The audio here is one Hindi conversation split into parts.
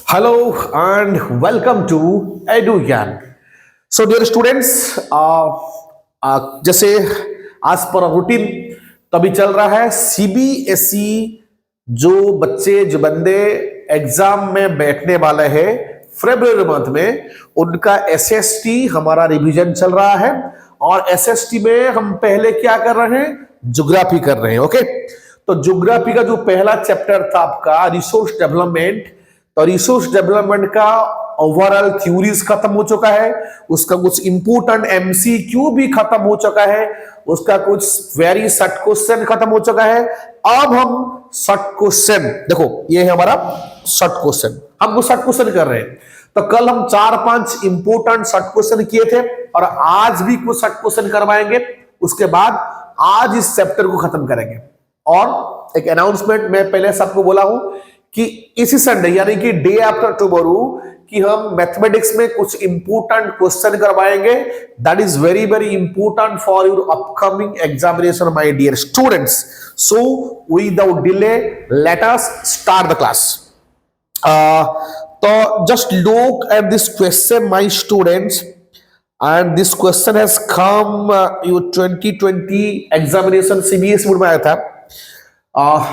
Hello and welcome to EduGyan. So dear students, जैसे आज पर रूटीन तो अभी चल रहा है सीबीएसई जो बच्चे जो बंदे एग्जाम में बैठने वाले हैं फरवरी मंथ में उनका एसएसटी हमारा रिवीजन चल रहा है और एसएसटी में हम पहले क्या कर रहे हैं ज्योग्राफी कर रहे हैं। ओके, तो ज्योग्राफी का जो पहला चैप्टर था आपका रिसोर्स डेवलपमेंट, तो रिसोर्स डेवलपमेंट का ओवरऑल थ्योरीज खत्म हो चुका है, उसका कुछ इंपोर्टेंट एमसीक्यू भी खत्म हो चुका है, उसका कुछ वेरी शॉर्ट क्वेश्चन खत्म हो चुका है। अब हम शॉर्ट क्वेश्चन देखो, ये है हमारा शॉर्ट क्वेश्चन, हम वो शॉर्ट क्वेश्चन कर रहे हैं। तो कल हम 4-5 इंपोर्टेंट शॉर्ट क्वेश्चन किए थे और आज भी कुछ शॉर्ट क्वेश्चन करवाएंगे। उसके बाद आज इस चैप्टर को खत्म करेंगे। और एक अनाउंसमेंट मैं पहले सबको बोला हूं कि इसी संडे यानी कि डे आफ्टर टुमारो कि हम मैथमेटिक्स में कुछ इंपोर्टेंट क्वेश्चन करवाएंगे। That is very very important for your upcoming examination my dear students. So without delay let us start the class. तो just look at this question my students, and this question has come your 2020 examination CBSE board में आया था।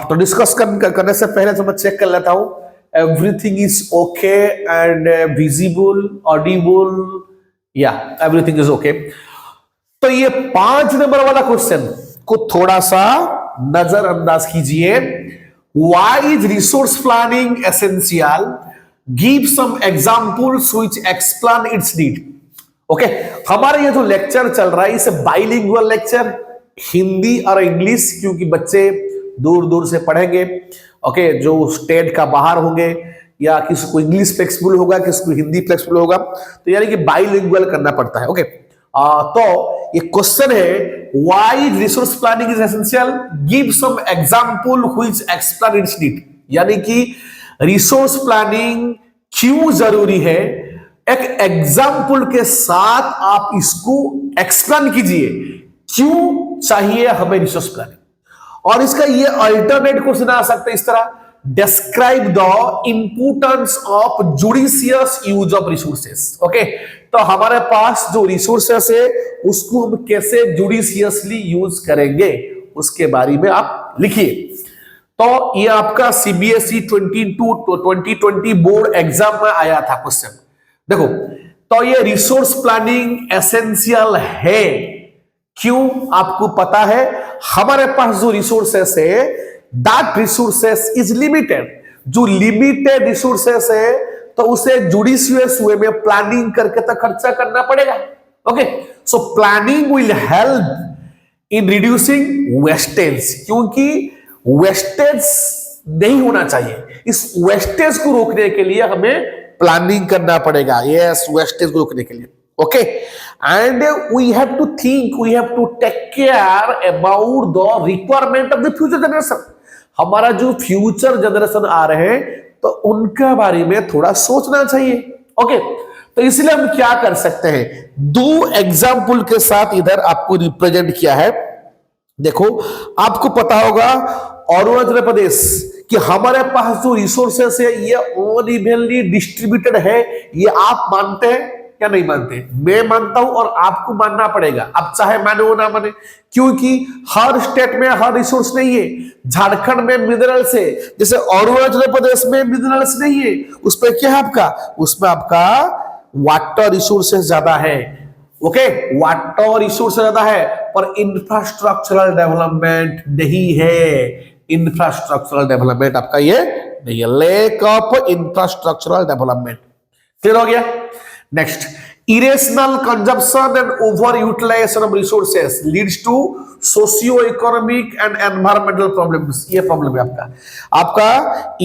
तो डिस्कस करने से पहले तो मैं चेक कर लेता हूं everything is okay and visible Audible, या एवरीथिंग इज ओके। तो ये 5 नंबर वाला क्वेश्चन को थोड़ा सा नजरअंदाज कीजिए। Why is resource planning essential, give some examples which explain its need. Okay, हमारा ये जो लेक्चर चल रहा है इसे बाइलिंगुअल लेक्चर, हिंदी और इंग्लिश, क्योंकि बच्चे दूर दूर से पढ़ेंगे। ओके, जो स्टेट का बाहर होंगे या किसी को इंग्लिश फ्लेक्सिबल होगा, किसी को हिंदी फ्लेक्सिबल होगा, तो यानी कि बाइलिंगुअल करना पड़ता है। ओके, तो ये क्वेश्चन है why resource planning is essential, give some example which explain its need. यानी कि रिसोर्स प्लानिंग क्यों जरूरी है, एक एग्जांपल के साथ आप इसको एक्सप्लेन कीजिए क्यों चाहिए हमें रिसोर्स प्लानिंग। और इसका ये अल्टरनेट क्वेश्चन आ सकता है इस तरह, describe the importance of judicious use of resources. Okay, तो हमारे पास जो रिसोर्सेस है उसको हम कैसे जुडिशियसली यूज करेंगे उसके बारे में आप लिखिए। तो ये आपका सीबीएसई 2020 बोर्ड एग्जाम में आया था क्वेश्चन। देखो, तो ये रिसोर्स प्लानिंग एसेंशियल है क्यों, आपको पता है हमारे पास जो रिसोर्सेस है दैट रिसोर्सेस इज लिमिटेड। जो लिमिटेड रिसोर्सेस है तो उसे जुडिशियस वे में प्लानिंग करके तो खर्चा करना पड़ेगा। Okay, so planning will help in reducing wastage, क्योंकि वेस्टेज नहीं होना चाहिए। इस वेस्टेज को रोकने के लिए हमें प्लानिंग करना पड़ेगा। यस, वेस्टेज को रोकने के लिए। Okay, and we have to think, we have to take care about the requirement of the future generation. हमारा जो फ्यूचर जनरेशन आ रहे हैं तो उनका बारे में थोड़ा सोचना चाहिए। ओके, तो इसलिए हम क्या कर सकते हैं, 2 एग्जाम्पल के साथ इधर आपको रिप्रेजेंट किया है। देखो, आपको पता होगा अरुणाचल प्रदेश कि हमारे पास जो रिसोर्सेस है ये अनइवनली डिस्ट्रीब्यूटेड है। ये आप मानते हैं क्या नहीं मानते? मैं मानता हूं और आपको मानना पड़ेगा, अब चाहे माने हो ना माने, क्योंकि हर स्टेट में हर रिसोर्स नहीं है। झारखंड में मिनरल्स है, जैसे अरुणाचल प्रदेश में मिनरल्स नहीं है। उसमें क्या है आपका, उसमें आपका वाटर रिसोर्सेस ज्यादा है। ओके, वाटर रिसोर्स ज्यादा है पर इंफ्रास्ट्रक्चरल डेवलपमेंट नहीं है। इंफ्रास्ट्रक्चरल डेवलपमेंट आपका ये नहीं है, lack of infrastructural development. Clear हो गया? Next, irrational consumption and overutilization of resources leads to socio-economic and environmental problems. ये प्रॉब्लम है आपका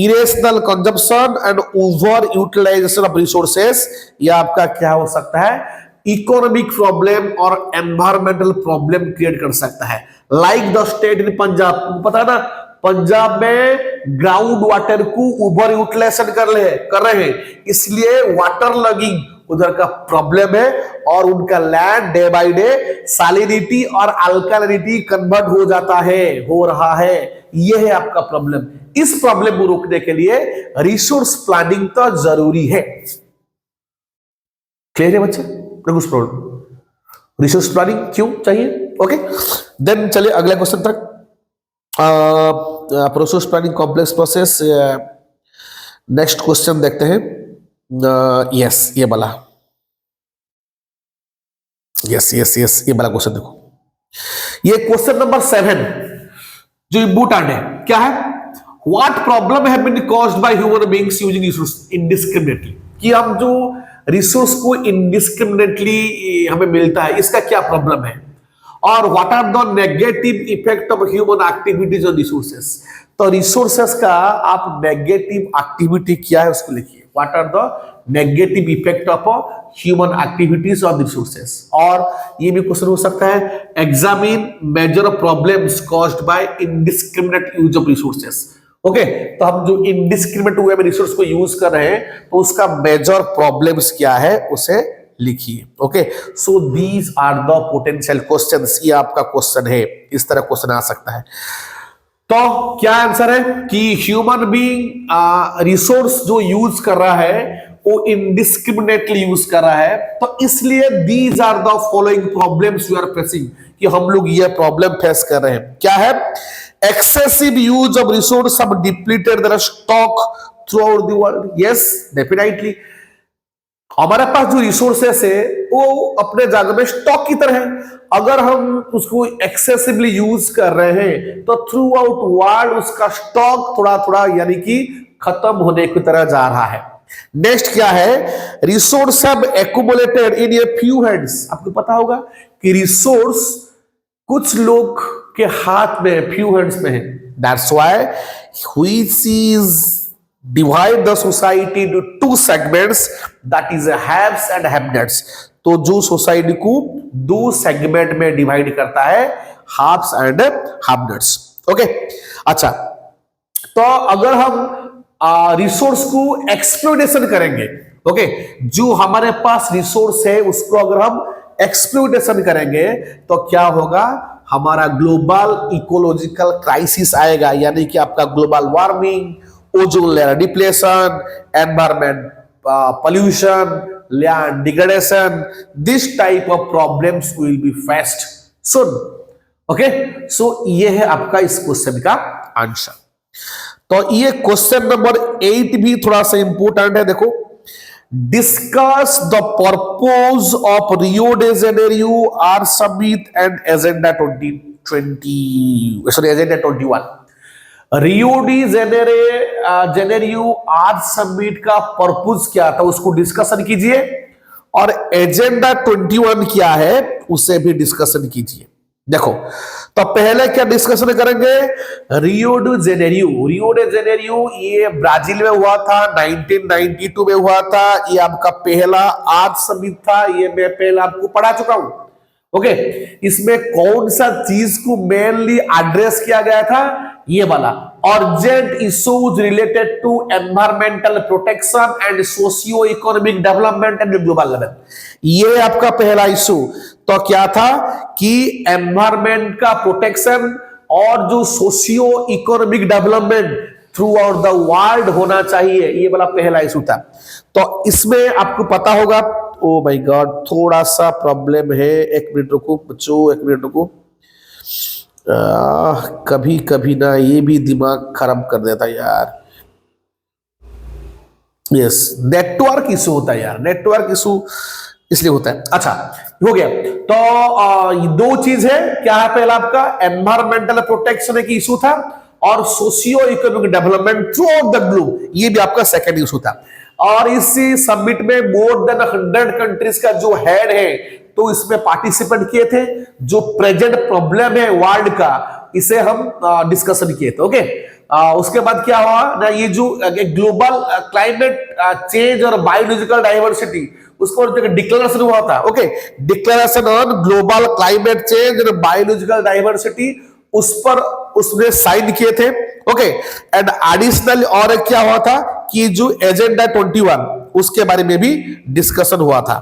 irrational consumption and overutilization of resources, ये आपका क्या हो सकता है, इकोनॉमिक प्रॉब्लम और एनवायरमेंटल प्रॉब्लम क्रिएट कर सकता है। Like the state in Punjab, पता है ना, पंजाब में ग्राउंड वाटर को ओवर यूटिलाइजेशन कर रहे हैं, इसलिए वाटर लॉगिंग उधर का प्रॉब्लम है और उनका land day by day salinity और अल्कलिनिटी कन्वर्ट हो जाता है, हो रहा है। यह है आपका प्रॉब्लम। इस प्रॉब्लम को रोकने के लिए रिसोर्स प्लानिंग तो जरूरी है। क्लियर है बच्चे? कुछ प्रॉब्लम? रिसोर्स प्लानिंग क्यों चाहिए? ओके, देन चलिए अगले क्वेश्चन तक। Process planning complex process. Next question देखते हैं। यस ये वाला, यस ये वाला क्वेश्चन देखो। ये क्वेश्चन नंबर 7 जो इम्पोर्टेंट है, क्या है? What problem have been caused by human beings using resource indiscriminately. कि हम जो रिसोर्स को इंडिस्क्रिमिनेटली हमें मिलता है, इसका क्या प्रॉब्लम है? और what are the negative effect of human activities on resources. तो रिसोर्सेस का आप नेगेटिव एक्टिविटी क्या है उसको लिखिए। What are the negative effect of human activities on resources. और ये भी क्वेश्चन हो सकता है, examine major problems caused by indiscriminate use of resources. Okay, तो हम जो इंडिस्क्रिमिनेट वे में रिसोर्स को यूज कर रहे हैं, तो उसका मेजर प्रॉब्लम्स क्या है उसे लिखिए। Okay, so these are the potential questions. ये आपका क्वेश्चन है, इस तरह क्वेश्चन आ सकता है। तो क्या आंसर है कि ह्यूमन बीइंग रिसोर्स जो यूज कर रहा है वो इंडिस्क्रिमिनेटली यूज कर रहा है, तो इसलिए these are the following problems we are facing, कि हम लोग ये प्रॉब्लम फेस कर रहे हैं। क्या है? Excessive use of resource have depleted their stock throughout the world. Yes, definitely. हमारे पास जो रिसोर्सेस है वो अपने जगह में स्टॉक की तरह है। अगर हम उसको एक्सेसिवली यूज कर रहे हैं तो थ्रू आउट वर्ल्ड उसका स्टॉक थोड़ा थोड़ा यानी कि खत्म होने की तरह जा रहा है। नेक्स्ट क्या है? Resource have accumulated in a few hands. आपको पता होगा कि रिसोर्स कुछ लोग के हाथ में, फ्यू हैंड्स में है। That's why which is divide the society into two segments, that is haves and have-knots. तो जो सोसाइटी को दो सेगमेंट में डिवाइड करता है, हैव्स एंड हैव-नॉट्स। ओके, अच्छा, तो अगर हम रिसोर्स को एक्सप्लॉइटेशन करेंगे, ओके, जो हमारे पास रिसोर्स है उसको अगर हम एक्सप्लॉइटेशन करेंगे तो क्या होगा? हमारा ग्लोबल इकोलॉजिकल क्राइसिस आएगा, यानी कि आपका global warming, ozone layer depletion, environment pollution, land degradation. This type of problems will be faced soon. Okay, so ये है आपका इस क्वेश्चन का आंसर। तो ये क्वेश्चन नंबर 8 भी थोड़ा सा इंपोर्टेंट है। देखो, discuss the purpose of Rio de Janeiro art summit and agenda 2020, sorry agenda 21। Rio de Janeiro art summit का पर्पज क्या था उसको डिस्कशन कीजिए, और एजेंडा 21 क्या है उसे भी डिस्कशन कीजिए। देखो, तो पहले क्या डिस्कशन करेंगे? रियो डी जेनेरियो ये ब्राजील में हुआ था, 1992 में हुआ था। ये आपका पहला आर्ट समिट था, ये मैं पहले आपको पढ़ा चुका हूं। ओके, इसमें कौन सा चीज को मेनली एड्रेस किया गया था? ये वाला, urgent issues related to environmental protection and socio economic development and global level. ये आपका पहला इशू तो क्या था कि एनवायरमेंट का प्रोटेक्शन और जो socio economic development through out the world होना चाहिए, ये वाला पहला इशू था। तो इसमें आपको पता होगा, ओ माय गॉड थोड़ा सा प्रॉब्लम है, एक मिनट रुको बच्चों, एक मिनट रुको। कभी कभी ना ये भी दिमाग खराब कर देता यार। यस, नेटवर्क इशू होता है यार, नेटवर्क इशू इसलिए होता है। अच्छा, हो गया। तो दो चीज है, क्या है? पहला आपका एनवायरमेंटल प्रोटेक्शन एक इशू था, और socio economic development through out the globe, ये भी आपका सेकंड इशू था। और इसी समिट में मोर देन 100 कंट्रीज का जो हेड है तो इसमें पार्टिसिपेंट किए थे। जो प्रेजेंट प्रॉब्लम है वर्ल्ड का, इसे हम डिस्कशन किए थे। ओके, उसके बाद क्या हुआ ना, ये जो ग्लोबल क्लाइमेट चेंज और बायोलॉजिकल डाइवर्सिटी, उसको डिक्लेरेशन हुआ था। Okay, declaration on global climate change और बायोलॉजिकल डाइवर्सिटी, उस पर उसने साइन किए थे। ओके, एंड एडिशनल और क्या हुआ था कि जो एजेंडा 21, उसके बारे में भी डिस्कशन हुआ था।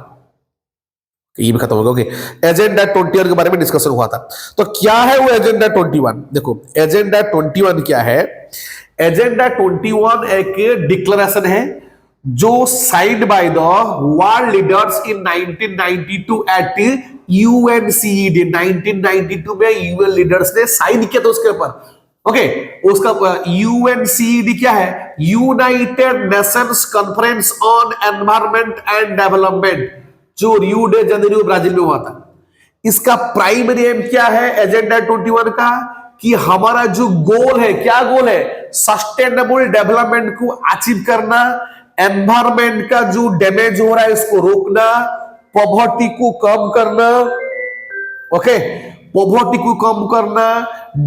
ये भी खत्म हो गया। ओके, एजेंडा 21 के बारे में डिस्कशन हुआ था। तो क्या है वो एजेंडा 21? देखो एजेंडा 21 क्या है। एजेंडा 21 एक डिक्लेरेशन है जो signed by the world leaders in 1992 at UNCED. 1992 में यूएन लीडर्स ने साइन किया था उसके ऊपर। ओके, उसका यूएनसीईडी क्या है? United Nations conference on environment and development, जो रियो डे जेनेरियो ब्राजील में हुआ था। इसका प्राइमरी एम क्या है एजेंडा 21 का? कि हमारा जो गोल है, क्या गोल है? सस्टेनेबल डेवलपमेंट को अचीव करना, एनवायरनमेंट का जो डैमेज हो रहा है इसको रोकना, पॉवर्टी को कम करना, ओके, पॉवर्टी को कम करना,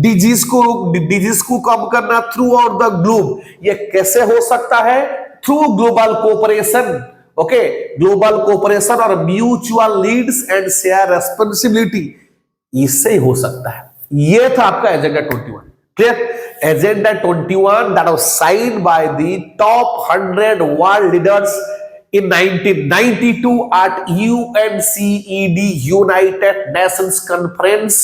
डिजीज को कम करना थ्रू आउट द ग्लोब। ये कैसे हो सकता है? Through global cooperation. Okay, global cooperation और mutual needs and share responsibility, इससे ही हो सकता है। ये था आपका agenda 21। Clear? Agenda 21 that was signed by the top 100 world leaders in 1992 at UNCED, United Nations Conference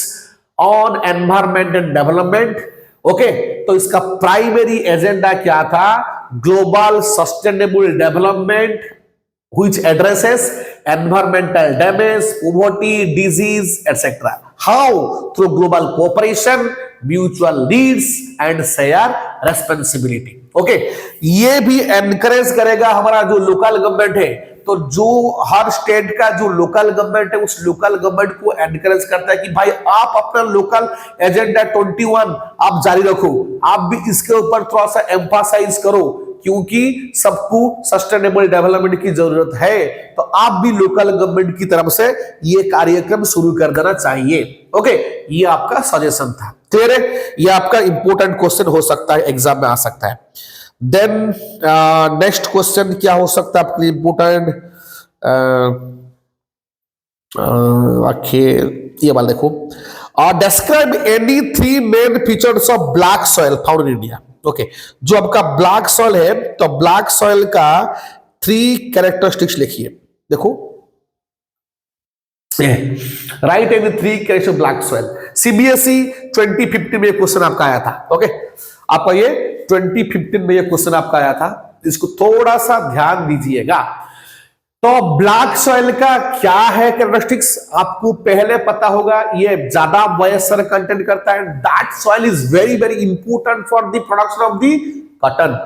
on Environment and Development। Okay, तो इसका प्राइमरी एजेंडा क्या था? Global sustainable development which addresses environmental damage, poverty, disease, etc. How? Through global cooperation, mutual needs and share responsibility. Okay, ये भी एनकरेज करेगा हमारा जो लोकल गवर्नमेंट है। तो जो हर स्टेट का जो लोकल गवर्नमेंट है उस लोकल गवर्नमेंट को एनकरेज करता है कि भाई आप अपना लोकल एजेंडा 21 आप जारी रखो, आप भी इसके ऊपर थोड़ा सा एम्फासाइज करो, क्योंकि सबको सस्टेनेबल डेवलपमेंट की जरूरत है। तो आप भी लोकल गवर्नमेंट की तरफ से ये कार्यक्रम शुरू कर देना चाहिए। ओके, ये आपका सजेशन था। क्लियर है? ये आपका इंपॉर्टेंट क्वेश्चन हो सकता है, एग्जाम में आ सकता है। देन नेक्स्ट क्वेश्चन क्या हो सकता है आपके लिए इंपॉर्टेंट? ये वाला देखो, describe any 3 main features of black soil found in India. Okay, जो आपका ब्लैक सॉइल है, तो ब्लैक सॉइल का 3 कैरेक्टरिस्टिक्स लिखिए। देखो, right any 3 characteristics of black soil. CBSE 2015 में क्वेश्चन आपका आया था। ओके, आपका ये 2015 में ये क्वेश्चन आपका आया था, इसको थोड़ा सा ध्यान दीजिएगा। तो ब्लैक सॉइल का क्या है कैरेक्टरिस्टिक्स? आपको पहले पता होगा, ये ज्यादा मॉइस्चर कंटेंट करता है। That soil is very very important for the production of the cotton.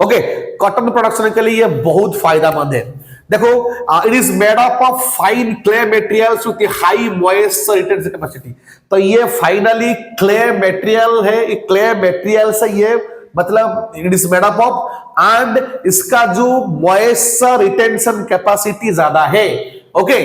Okay, cotton production के लिए ये बहुत फायदेमंद है। देखो, it is made up of fine clay materials with high moisture retention capacity. तो ये फाइनली क्ले मटेरियल है, क्ले मटेरियल से ये मतलब it is made up of, and इसका जो मॉइस्चर रिटेंशन कैपेसिटी ज्यादा है। ओके,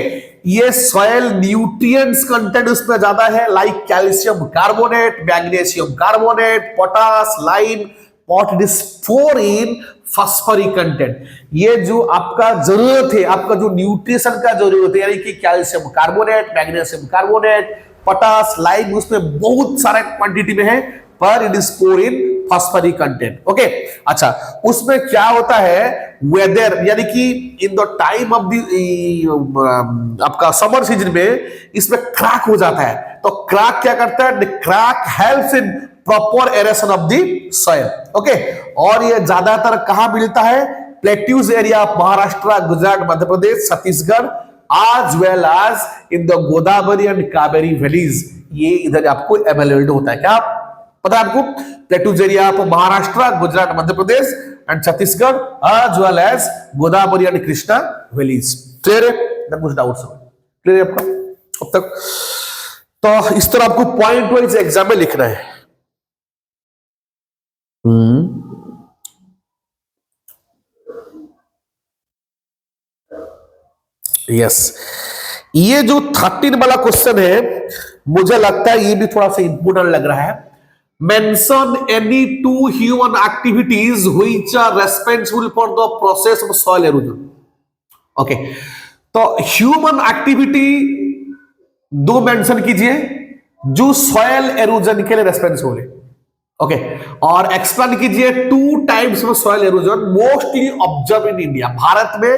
ये सॉइल न्यूट्रिएंट्स कंटेंट उसमें ज्यादा है, like calcium carbonate, magnesium carbonate, potash, lime, पॉटडिस्फोरिन, फास्फोरिक कंटेंट। ये जो आपका जरूरत है, आपका जो न्यूट्रिशन का जरूरत है, यानी कि calcium carbonate, magnesium carbonate, potash, lime, उसमें बहुत सारे क्वांटिटी में है, पर it is poor in phosphoric content. Okay, अच्छा, उसमें क्या होता है? वेदर, यानी कि in the time of the आपका समर सीजन में इसमें क्रैक हो जाता है। तो क्रैक क्या करता है? Crack helps in proper aeration of the soil. Okay, और ये ज्यादातर कहां मिलता है? Plateaus area of Maharashtra, Gujarat, Madhya Pradesh, Chhattisgarh, as well as in the Godavari and Kaveri valleys. ये इधर आपको अवेलेबल होता है। क्या पता है आपको? Plateaus area of Maharashtra, Gujarat, Madhya Pradesh and Chhattisgarh, as well as Godavari and Krishna valleys. Clear है? ना कुछ डाउट्स? क्लियर है आपका अब तक? तो इस तरह आपको पॉइंट वाइज एग्जाम में लिखना है। यस, ये जो 13 वाला क्वेश्चन है, मुझे लगता है ये भी थोड़ा सा इंपोर्टेंट लग रहा है। Mention any 2 human activities which are responsible for the process of soil erosion. Okay, तो ह्यूमन एक्टिविटी 2 मेंशन कीजिए जो सॉइल एरोजन के लिए रेस्पॉन्सिबल है। ओके और एक्सप्लेन कीजिए two types of soil halogen mostly observe in India. Bharat में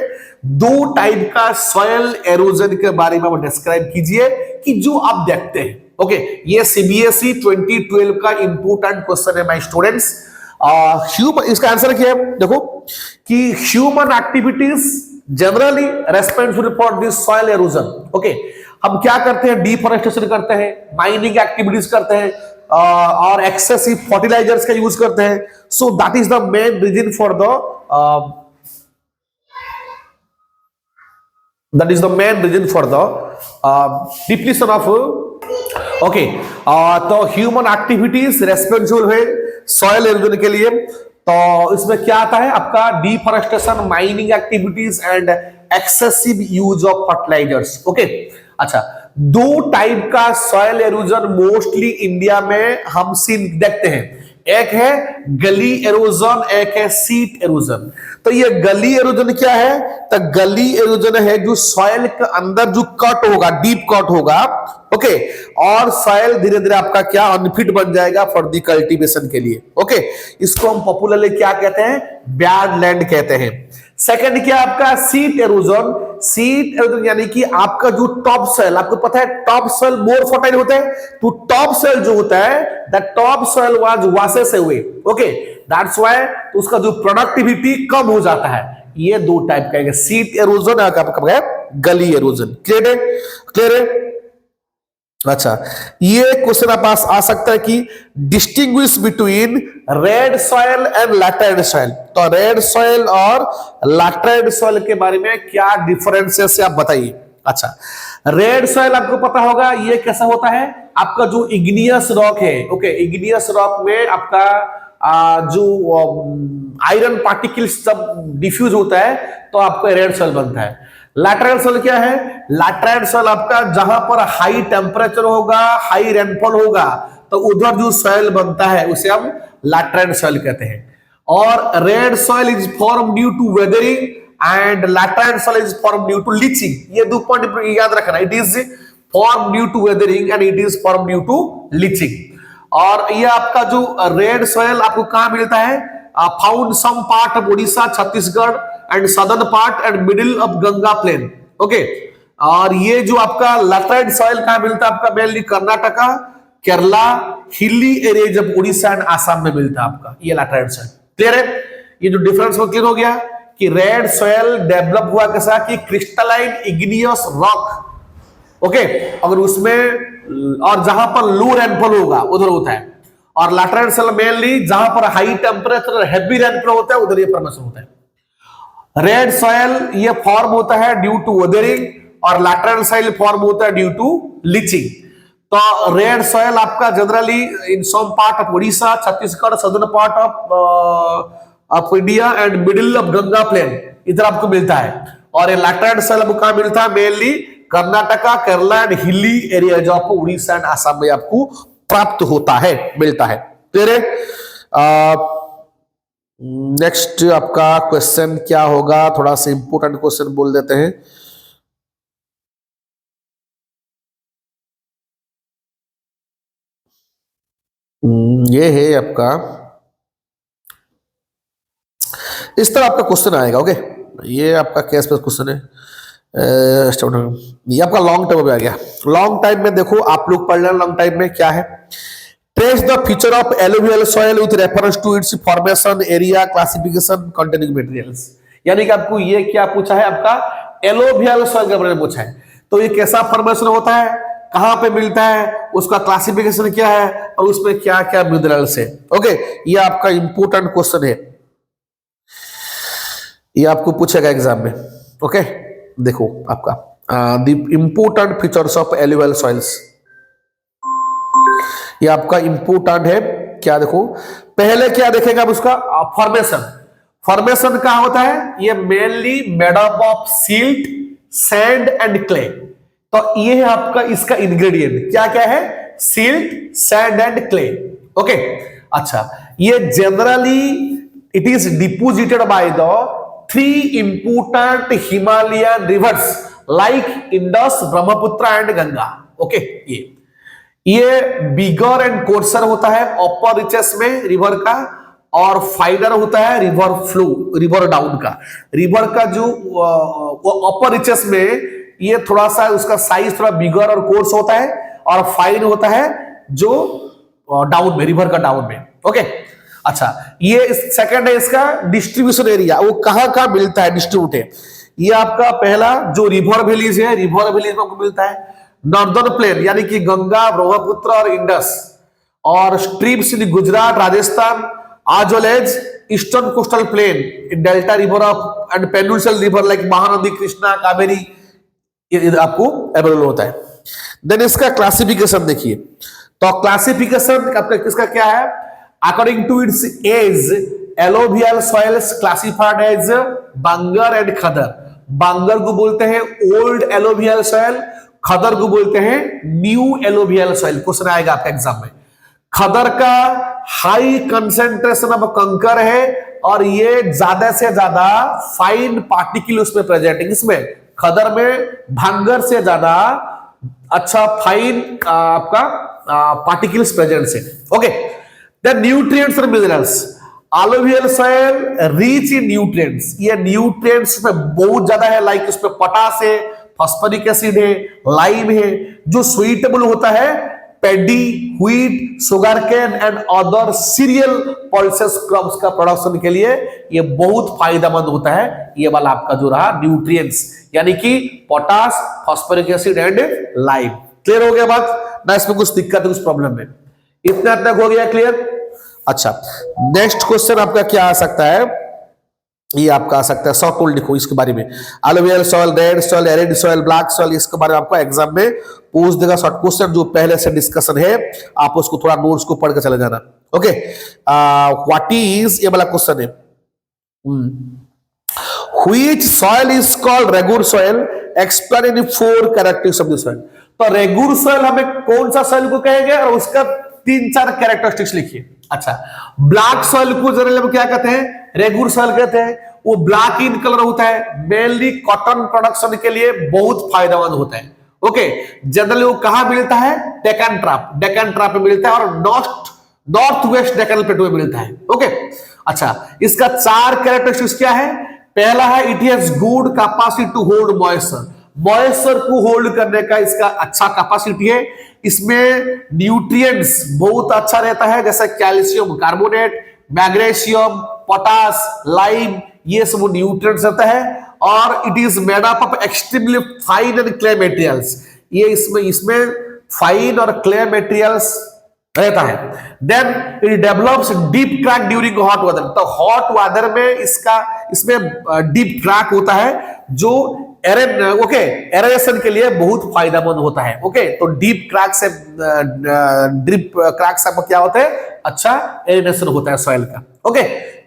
दो टाइप का सॉइल एरोजन के बारे में डिस्क्राइब कीजिए कि जो आप देखते हैं। ओके ये सीबीएसई 2012 का इंपोर्टेंट क्वेश्चन है माय स्टूडेंट्स। इसका आंसर क्या है देखो कि human activities generally responsible for this soil erosion. Okay हम क्या करते हैं, डिफॉरेस्टेशन करते हैं, माइनिंग एक्टिविटीज करते हैं और एक्सेसिव फर्टिलाइजर्स का यूज करते हैं। So that is the main reason for the depletion of okay तो ह्यूमन एक्टिविटीज रेस्पॉन्सिबल है सॉइल एरोजन के लिए। तो इसमें क्या आता है आपका deforestation, mining activities and excessive use of fertilisers. Okay अच्छा दो टाइप का सॉइल एरोजन मोस्टली इंडिया में हम सीन देखते हैं, एक है गली एरोजन, एक है सीट एरोजन। तो ये गली एरोजन क्या है, तो गली एरोजन है जो सॉइल के अंदर जो कट होगा, डीप कट होगा। ओके और सॉइल धीरे धीरे आपका क्या अनफिट बन जाएगा फॉर दी कल्टीवेशन के लिए। ओके इसको हम पॉपुलरली क्या कहते हैं, बैड लैंड कहते हैं। सेकंड क्या आपका सीट एरोजन। सीट एरोजन यानी कि आपका जो टॉप सॉइल, आपको पता है टॉप सॉइल मोर फर्टाइल होता है, तो टॉप सॉइल जो होता है the top soil was vases away. Okay that's why तो उसका जो प्रोडक्टिविटी कम हो जाता है। ये दो टाइप का है, सीट एरोजन और आपका गली एरोजन। क्लियर है, क्लियर है। अच्छा ये क्वेश्चन आप पास आ सकता है कि distinguish between red soil and laterite soil. तो रेड सॉइल और लैटराइट सॉइल के बारे में क्या डिफरेंसेस है आप बताइए। अच्छा रेड सॉइल आपको पता होगा ये कैसा होता है, आपका जो इग्नियस रॉक है। ओके इग्नियस रॉक में आपका जो आयरन पार्टिकल्स जब डिफ्यूज होता है तो आपका रेड सॉइल बनता है। लैटराइट सॉइल क्या है, लैटराइट सॉइल आपका जहां पर हाई टेम्परेचर होगा, हाई रेनफॉल होगा, तो उधर जो सॉइल बनता है उसे हम लैटराइट सॉइल कहते हैं। और red soil is form due to weathering and laterite soil is form due to leaching. ये दो पॉइंट याद रखना, it is form due to weathering and it is form due to leaching. और ये आपका जो रेड सॉइल आपको कहां मिलता है, found some part of Orissa, Chhattisgarh and southern part and middle of Ganga plain. Okay और ये जो आपका लैटराइट सॉइल कहां मिलता है, आपका mainly Karnataka, Kerala, hilly area of Orissa and Assam में मिलता है आपका ये लैटराइट सॉइल। क्लियर है, ये जो डिफरेंस वो क्लियर हो गया कि रेड सॉइल डेवलप हुआ कैसा कि क्रिस्टलाइन इग्नियस रॉक। ओके अगर उसमें और जहां पर लो रेनफॉल होगा उधर होता है, और लैटराइट सॉइल मेनली जहां पर हाई टेम्परेचर हैवी रेनफॉल होता है उधर ये फॉर्मेशन होता है। रेड सॉइल ये फॉर्म होता है ड्यू टू वेदरिंग और लैटराइट सॉइल फॉर्म होता है ड्यू टू लीचिंग। तो रेड सॉइल आपका generally in some part of Orissa, Chhattisgarh, southern part of India and middle of Ganga plain इधर आपको मिलता है। और ये लैटराइट सॉइल आपको कहां मिलता है, mainly Karnataka, Kerala and hilly area जो आपको उड़ीसा एंड आसाम में आपको प्राप्त होता है, मिलता है। क्लियर है। नेक्स्ट आपका क्वेश्चन क्या होगा, थोड़ा सा इंपोर्टेंट क्वेश्चन बोल देते हैं। ये है आपका, इस तरह आपका क्वेश्चन आएगा। ओके ये आपका केस पे क्वेश्चन है। ये आपका लॉन्ग टाइम में आ गया। लॉन्ग टाइम में देखो आप लोग पढ़ लेना, लॉन्ग टाइम में क्या है, trace the feature of alluvial soil with reference to its formation, area, classification, containing materials. यानी कि आपको ये क्या पूछा है, आपका एलुवियल सॉइल के बारे में पूछा है। तो ये कैसा फॉर्मेशन होता है, कहां पे मिलता है, उसका क्लासिफिकेशन क्या है और उसमें क्या क्या मिनरल्स है। ओके ये आपका इंपोर्टेंट क्वेश्चन है, ये आपको पूछेगा एग्जाम में। ओके देखो आपका the important features of alluvial soils, ये आपका इंपोर्टेंट है। क्या देखो पहले क्या देखेंगे आप, उसका फॉर्मेशन। फॉर्मेशन क्या होता है, ये mainly made up of silt, sand and clay. तो ये है आपका इसका इंग्रेडिएंट, क्या क्या है, silt, sand and clay. Okay अच्छा ये generally it is deposited by the 3 important Himalayan rivers like Indus, Brahmaputra and Ganga. Okay ये बिगर एंड कोर्सर होता है अपर रिचेस में रिवर का, और फाइनर होता है रिवर फ्लो, रिवर डाउन का। रिवर का जो वो अपर रिचेस में ये थोड़ा सा उसका साइज थोड़ा बिगर और कोर्स होता है, और फाइन होता है जो डाउन में, रिवर का डाउन में। ओके, अच्छा, ये सेकंड है इसका डिस्ट्रीब्यूशन एरिया, वो कहां कहां मिलता है, डिस्ट्रीब्यूट है। ये आपका पहला जो रिवर वैलीज है, रिवर वैलीज में आपको मिलता है नॉर्दर्न प्लेन यानी कि गंगा, ब्रह्मपुत्र और इंडस, और streams in Gujarat, Rajasthan, as well as eastern coastal plain in delta river of and peninsular river like Mahanadi, Krishna, Kaveri, ये आपको अवेलेबल होता है। देन इसका क्लासिफिकेशन देखिए, तो क्लासिफिकेशन आपका किसका क्या है, according to its age alluvial soils classified as bhangar and khadar. Bhangar को बोलते हैं ओल्ड एलोवियल सॉइल, खदर को बोलते हैं न्यू एलोवियल सॉइल। क्वेश्चन आएगा आपका एग्जाम में। खदर का हाई कंसेंट्रेशन ऑफ कंकर है, और ये ज्यादा से ज्यादा फाइन पार्टिकल उसमें प्रेजेंट है। इसमें खदर में भांगर से ज्यादा अच्छा फाइन आपका पार्टिकल्स प्रेजेंट है। ओके, द न्यूट्रिएंट्स और minerals, alluvial soil rich in nutrients, ये न्यूट्रिएंट्स में बहुत ज्यादा है, लाइक उसमें पोटास है, फास्फोरिक एसिड है, लाइम है, जो स्वीटेबल होता है paddy, wheat, sugar cane and other cereal pulses crops का प्रोडक्शन के लिए ये बहुत फायदेमंद होता है। ये वाला आपका जो रहा न्यूट्रिएंट्स यानी कि potash, phosphoric acid and lime. Clear हो गया बात ना, इसमें कुछ दिक्कत है, कुछ प्रॉब्लम है, इतना तक हो गया क्लियर। अच्छा, नेक्स्ट क्वेश्चन आपका क्या आ सकता है, ये आपका आ सकता है, शॉर्ट टूल लिखो इसके बारे में, alluvial soil, red soil, arid soil, black soil, इसके बारे में आपको एग्जाम में पूछ देगा शॉर्ट क्वेश्चन। जो पहले से डिस्कशन है आप उसको थोड़ा नोट्स को पढ़ के चले जाना। ओके, व्हाट इज, ये वाला क्वेश्चन है, which soil is called regur soil, explain in 4 characteristics of the soil. तो रेगुर सॉइल हमें कौन सा सॉइल को कहेंगे और उसका 3-4 कैरेक्टरिस्टिक्स लिखिए। अच्छा, ब्लैक सॉइल को जनरली हम क्या कहते हैं, रेगुर सॉइल कहते हैं। वो ब्लैक इन कलर होता है, मेनली कॉटन प्रोडक्शन के लिए बहुत फायदेमंद होता है। ओके, जनरली वो कहां मिलता है, डेक्कन ट्रैप, डेक्कन ट्रैप में मिलता है, और नॉर्थ वेस्ट डेक्कन प्लेटो में मिलता है। ओके, अच्छा, इसका 4 कैरेक्टरिस्टिक्स क्या है। पहला है it has good capacity to hold moisture, moisture को होल्ड करने का इसका अच्छा कैपेसिटी है। इसमें न्यूट्रिएंट्स बहुत अच्छा रहता है, जैसे calcium carbonate, magnesium, potash, lime, ये सब न्यूट्रिएंट्स रहता है। और it is made up of extremely fine and clay materials, ये इसमें फाइन और क्ले मटेरियल्स रहता है। Then it develops deep crack during hot weather, तो हॉट वेदर में इसमें डीप क्रैक होता है, जो एरेशन के लिए बहुत फायदेमंद होता है। ओके, तो डीप क्रैक से आपको क्या होता है, अच्छा एरेशन होता है सॉइल का। ओके,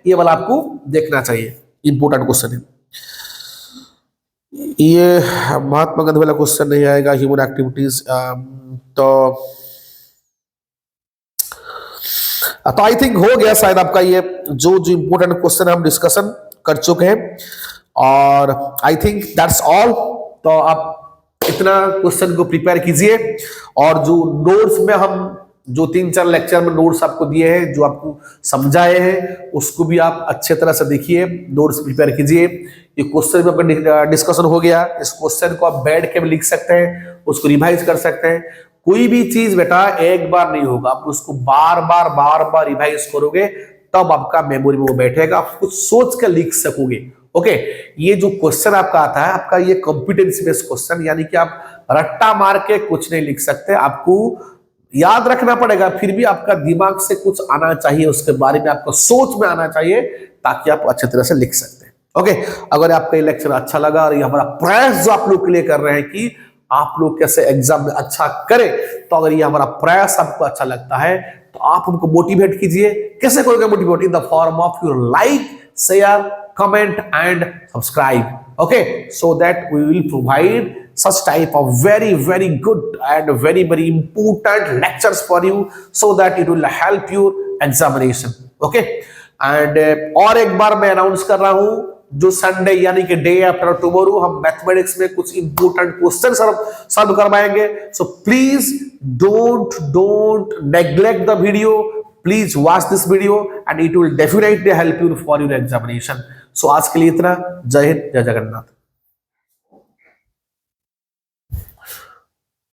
ये वाला आपको देखना चाहिए, इंपोर्टेंट क्वेश्चन है ये। महात्मा गांधी वाला क्वेश्चन नहीं आएगा, ह्यूमन एक्टिविटीज, तो आई थिंक हो गया शायद आपका ये जो इंपोर्टेंट क्वेश्चन हम डिस्कशन कर चुके हैं, और आई थिंक दैट्स ऑल। तो आप इतना क्वेश्चन को प्रिपेयर कीजिए, और जो नोट्स में हम जो 3-4 लेक्चर में नोट्स आपको दिए हैं, जो आपको समझाए हैं, उसको भी आप अच्छे तरह से देखिए, नोट्स प्रिपेयर कीजिए। ये क्वेश्चन में आपका डिस्कशन हो गया, इस क्वेश्चन को आप बैठ के भी लिख सकते हैं, उसको रिवाइज कर सकते हैं। कोई भी चीज बेटा एक बार नहीं होगा, आप उसको बार बार रिवाइज करोगे तब आपका मेमोरी में वो बैठेगा, आप कुछ सोच कर लिख सकोगे। ओके, ये जो क्वेश्चन आपका आता है, आपका ये कॉम्पिटेंसी बेस्ड क्वेश्चन, यानी कि आप रट्टा मार के कुछ नहीं लिख सकते, आपको याद रखना पड़ेगा, फिर भी आपका दिमाग से कुछ आना चाहिए, उसके बारे में आपको सोच में आना चाहिए, ताकि आप अच्छे तरह से लिख सकते हैं। ओके, अगर आपका ये लेक्चर अच्छा लगा और ये हमारा प्रयास जो आप लोग के लिए कर रहे हैं कि आप लोग कैसे एग्जाम में अच्छा करें, तो अगर ये हमारा प्रयास आपको अच्छा लगता है तो आप हमको मोटिवेट कीजिए। कैसे करोगे motivate? In the form of your like, share, comment and subscribe. Okay, so that we will provide such type of very good and very important lectures for you, so that it will help your examination. Okay, and और एक बार मैं अनाउंस कर रहा हूं, जो संडे यानी कि डे आफ्टर टुमारो हम मैथमेटिक्स में कुछ इंपोर्टेंट क्वेश्चन सॉल्व करवाएंगे। So please don't neglect the video. Please watch this video and it will definitely help you for your examination. So आज के लिए इतना. जय हिंद, जय जगन्नाथ.